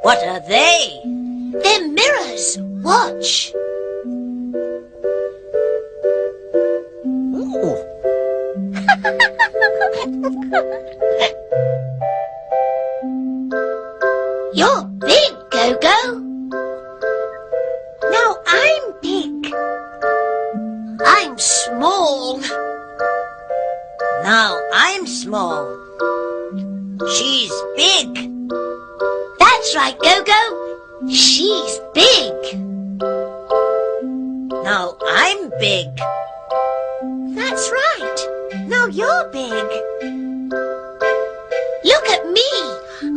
What are they? They're mirrors. Watch. Ooh. You're big, Gogo. Now I'm big. I'm small. Now I'm small. She's big. That's right, Gogo. She's big. Now I'm big. That's right. Now you're big. Look at me.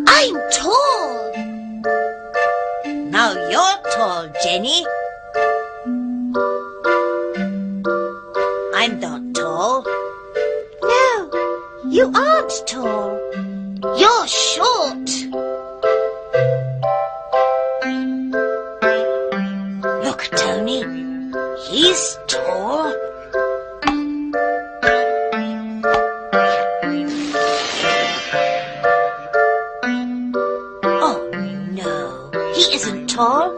I'm tall. Now you're tall, Jenny. I'm not tall. No, you aren't tall. You're short. Look, Tony. He's tall. Oh, no. He isn't tall.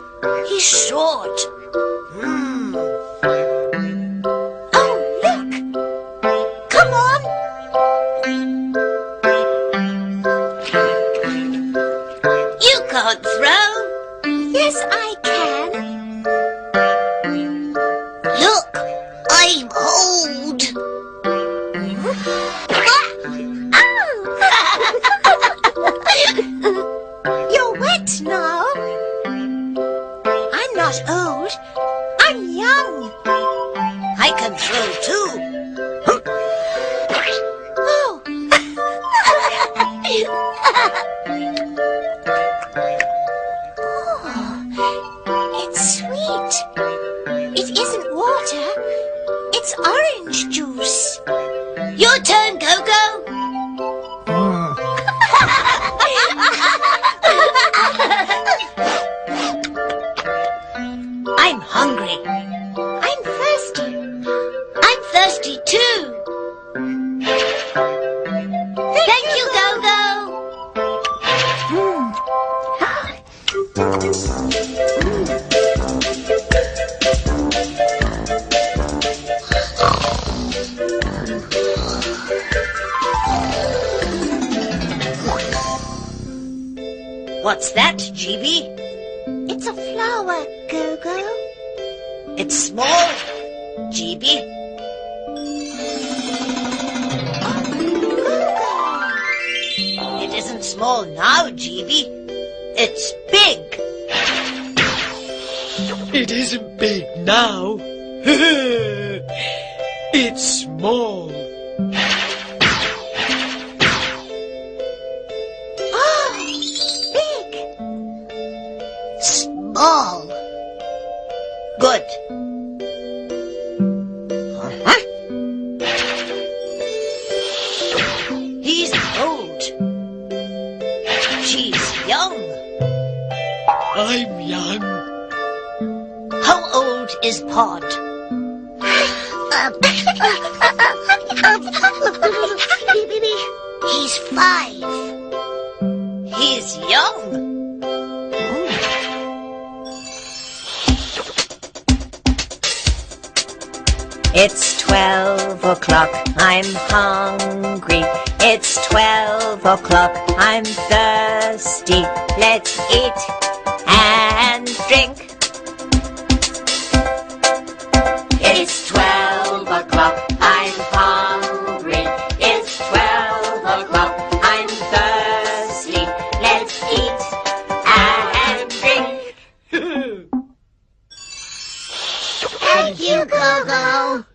He's short. Oh, look. Come on. You can't throw. Yes, I can. Look, I'm old. You're wet now. I'm not old. I'm young. I can throw too. Oh. Oh, it's sweet. It isn't water. It's orange juice. Your turn, Gogo. I'm hungry. I'm thirsty. I'm thirsty too. Thank you, Gogo. What's that, GB? It's a flower, Gogo. It's small, GB. It isn't small now, GB. It's big. It isn't big now. It's small. Oh, big. Small. Good. He's old. She's young. I'm young. How old is Pod? He's 5. He's young. It's 12 o'clock, I'm hungry. It's 12 o'clock, I'm thirsty. Let's eat and drink. It's 12 o'clock, I'm hungry. It's 12 o'clock, I'm thirsty. Let's eat and drink. Thank you, Gogo.